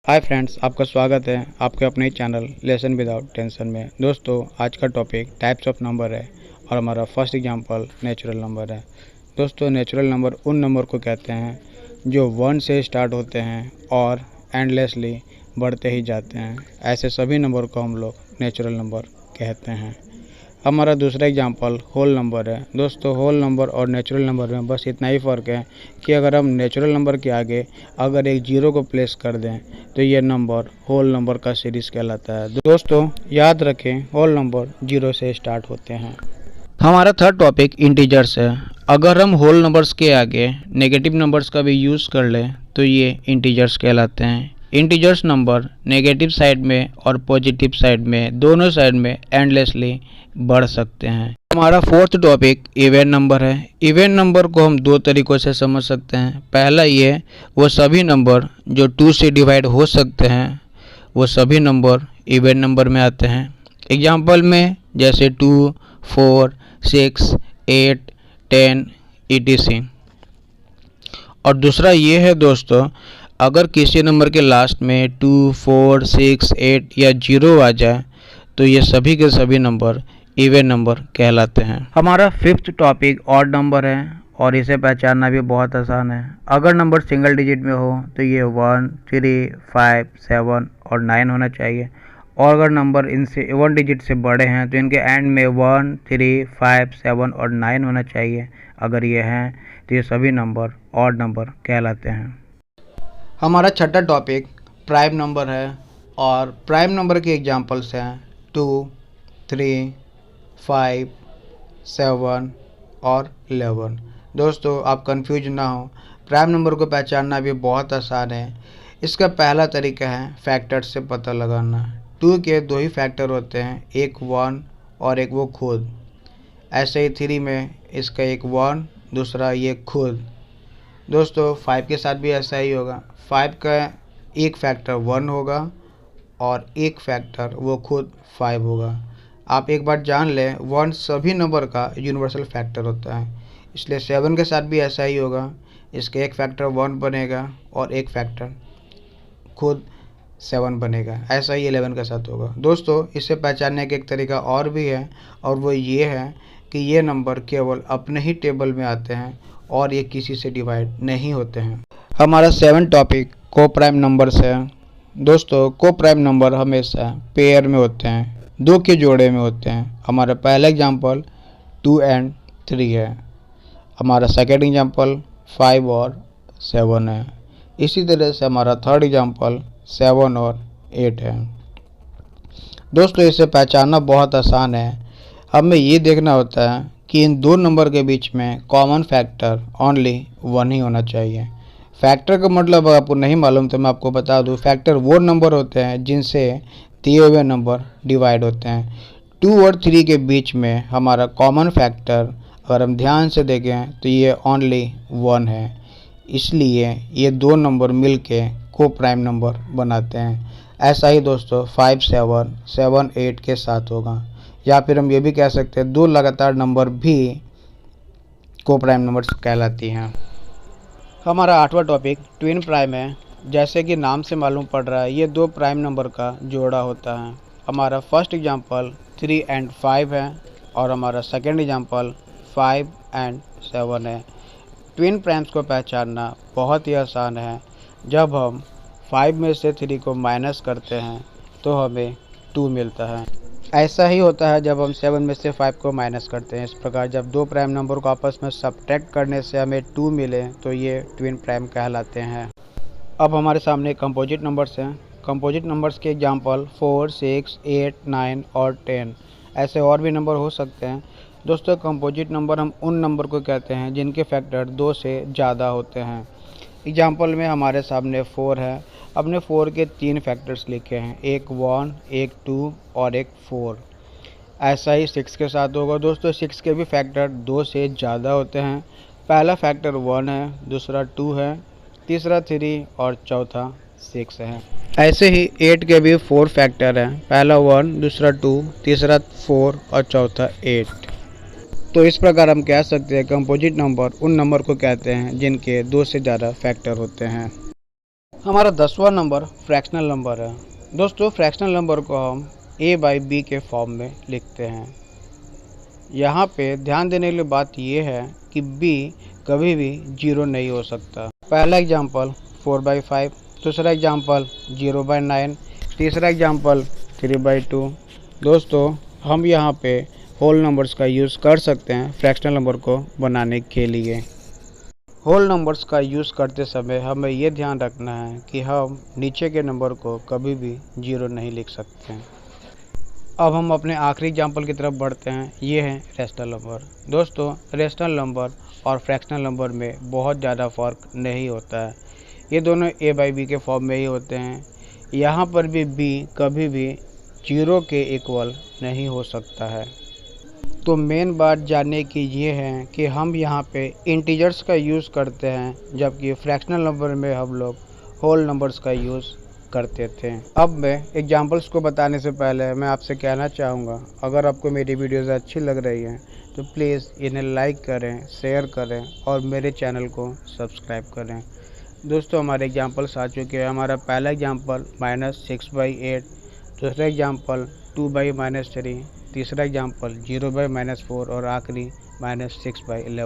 Hi friends, आपका स्वागत है आपके अपने ही चैनल लेसन विदाउट टेंशन में। दोस्तों, आज का टॉपिक टाइप्स ऑफ नंबर है और हमारा फर्स्ट एग्जांपल नेचुरल नंबर है। दोस्तों, नेचुरल नंबर उन नंबर को कहते हैं जो 1 से स्टार्ट होते हैं और एंडलेसली बढ़ते ही जाते हैं। ऐसे सभी नंबर को हम लोग नेचुरल नंबर कहते हैं। हमारा दूसरा एग्जांपल होल नंबर है। दोस्तों, होल नंबर और नेचुरल नंबर में बस इतना ही फ़र्क है कि अगर हम नेचुरल नंबर के आगे अगर एक जीरो को प्लेस कर दें तो ये नंबर होल नंबर का सीरीज़ कहलाता है। दोस्तों, याद रखें, होल नंबर 0 से स्टार्ट होते हैं। हमारा थर्ड टॉपिक इंटीजर्स है। अगर हम होल नंबर्स के आगे नेगेटिव नंबर्स का भी यूज़ कर लें तो ये इंटीजर्स कहलाते हैं। इंटीजर्स नंबर नेगेटिव साइड में और पॉजिटिव साइड में, दोनों साइड में एंडलेसली बढ़ सकते हैं। हमारा फोर्थ टॉपिक इवन नंबर है। इवन नंबर को हम दो तरीक़ों से समझ सकते हैं। पहला ये, वो सभी नंबर जो 2 से डिवाइड हो सकते हैं वो सभी नंबर इवन नंबर में आते हैं। एग्जाम्पल में जैसे 2, 4, 6, 8, 10 etc। और दूसरा ये है दोस्तों, अगर किसी नंबर के लास्ट में 2, 4, 6, 8 या 0 आ जाए तो ये सभी के सभी नंबर इवन नंबर कहलाते हैं। हमारा फिफ्थ टॉपिक ऑड नंबर है और इसे पहचानना भी बहुत आसान है। अगर नंबर सिंगल डिजिट में हो तो ये 1, 3, 5, 7 और 9 होना चाहिए, और अगर नंबर इनसे 1 डिजिट से बड़े हैं तो इनके एंड में 1, 3, 5, 7 और 9 होना चाहिए। अगर ये हैं तो ये सभी नंबर ऑड नंबर कहलाते हैं। हमारा छठा टॉपिक प्राइम नंबर है और प्राइम नंबर के एग्जांपल्स हैं 2, 3, 5, 7 और 11। दोस्तों, आप कंफ्यूज ना हो, प्राइम नंबर को पहचानना भी बहुत आसान है। इसका पहला तरीका है फैक्टर से पता लगाना। 2 के 2 ही फैक्टर होते हैं, एक 1 और एक वो खुद। ऐसे ही 3 में इसका एक 1, दूसरा ये खुद। दोस्तों, 5 के साथ भी ऐसा ही होगा। 5 का एक फैक्टर 1 होगा और एक फैक्टर वो खुद 5 होगा। आप एक बार जान लें, 1 सभी नंबर का यूनिवर्सल फैक्टर होता है, इसलिए 7 के साथ भी ऐसा ही होगा। इसका एक फैक्टर 1 बनेगा और एक फैक्टर खुद 7 बनेगा। ऐसा ही 11 के साथ होगा। दोस्तों, इसे पहचानने का एक तरीका और भी है, और वो ये है कि ये नंबर केवल अपने ही टेबल में आते हैं और ये किसी से डिवाइड नहीं होते हैं। हमारा 7 टॉपिक को प्राइम नंबर्स है। दोस्तों, को प्राइम नंबर हमेशा पेयर में होते हैं, 2 के जोड़े में होते हैं। हमारा पहला एग्जांपल 2 और 3 है। हमारा सेकेंड एग्जांपल 5 और 7 है। इसी तरह से हमारा थर्ड एग्जांपल 7 और 8 है। दोस्तों, इसे पहचानना बहुत आसान है। हमें ये देखना होता है कि इन दो नंबर के बीच में कॉमन फैक्टर ओनली 1 ही होना चाहिए। फैक्टर का मतलब अगर आपको नहीं मालूम तो मैं आपको बता दूं, फैक्टर वो नंबर होते हैं जिनसे दिए हुए नंबर डिवाइड होते हैं। 2 और 3 के बीच में हमारा कॉमन फैक्टर अगर हम ध्यान से देखें तो ये ओनली 1 है, इसलिए ये दो नंबर मिलके को प्राइम नंबर बनाते हैं। ऐसा ही दोस्तों 5, 7, 7, 8 के साथ होगा, या फिर हम ये भी कह सकते हैं 2 लगातार नंबर भी को प्राइम नंबर्स कहलाती हैं। हमारा 8वां टॉपिक ट्विन प्राइम है। जैसे कि नाम से मालूम पड़ रहा है, ये 2 प्राइम नंबर का जोड़ा होता है। हमारा फर्स्ट एग्जांपल 3 और 5 है और हमारा सेकेंड एग्जांपल 5 और 7 है। ट्विन प्राइम्स को पहचानना बहुत ही आसान है। जब हम 5 में से 3 को माइनस करते हैं तो हमें 2 मिलता है। ऐसा ही होता है जब हम 7 में से 5 को माइनस करते हैं। इस प्रकार जब 2 प्राइम नंबर को आपस में सब्ट्रैक्ट करने से हमें 2 मिले तो ये ट्विन प्राइम कहलाते हैं। अब हमारे सामने कंपोजिट नंबर्स हैं। कंपोजिट नंबर्स के एग्जांपल 4, 6, 8, 9 और 10। ऐसे और भी नंबर हो सकते हैं। दोस्तों, कंपोजिट नंबर हम उन नंबर को कहते हैं जिनके फैक्टर 2 से ज़्यादा होते हैं। एग्जांपल में हमारे सामने 4 है। हमने 4 के 3 फैक्टर्स लिखे हैं, एक 1, एक 2 और एक 4। ऐसा ही 6 के साथ होगा। दोस्तों, 6 के भी फैक्टर 2 से ज़्यादा होते हैं। पहला फैक्टर 1 है, दूसरा 2 है, तीसरा 3 और चौथा 6 है। ऐसे ही 8 के भी 4 फैक्टर हैं, पहला 1, दूसरा 2, तीसरा 4 और चौथा 8। तो इस प्रकार हम कह सकते हैं कंपोजिट नंबर उन नंबर को कहते हैं जिनके 2 से ज़्यादा फैक्टर होते हैं। हमारा 10वां नंबर फ्रैक्शनल नंबर है। दोस्तों फ्रैक्शनल नंबर को हम a/b के फॉर्म में लिखते हैं। यहाँ पे ध्यान देने वाली बात ये है कि b कभी भी 0 नहीं हो सकता। पहला एग्जाम्पल 4/5, दूसरा एग्जाम्पल 0/9, तीसरा एग्जाम्पल 3/2। दोस्तों हम यहाँ पे होल नंबर्स का यूज़ कर सकते हैं फ्रैक्शनल नंबर को बनाने के लिए। होल नंबर्स का यूज़ करते समय हमें ये ध्यान रखना है कि हम नीचे के नंबर को कभी भी 0 नहीं लिख सकते हैं। अब हम अपने आखिरी एग्जाम्पल की तरफ बढ़ते हैं। ये है रेशनल नंबर। दोस्तों रेशनल नंबर और फ्रैक्शनल नंबर में बहुत ज़्यादा फ़र्क नहीं होता है। ये दोनों a/b के फॉर्म में ही होते हैं। यहाँ पर भी b कभी भी 0 के इक्वल नहीं हो सकता है। तो मेन बात जानने की ये है कि हम यहाँ पे इंटीजर्स का यूज़ करते हैं, जबकि फ्रैक्शनल नंबर में हम लोग होल नंबर्स का यूज़ करते थे। अब मैं एग्जांपल्स को बताने से पहले मैं आपसे कहना चाहूँगा, अगर आपको मेरी वीडियोज़ अच्छी लग रही हैं तो प्लीज़ इन्हें लाइक करें, शेयर करें और मेरे चैनल को सब्सक्राइब करें। दोस्तों हमारे एग्जांपल्स आ चुके हैं। हमारा पहला एग्जांपल -6/8, दूसरा एग्जांपल 2/-3, तीसरा एग्जांपल 0/-4 और आखिरी -6/11।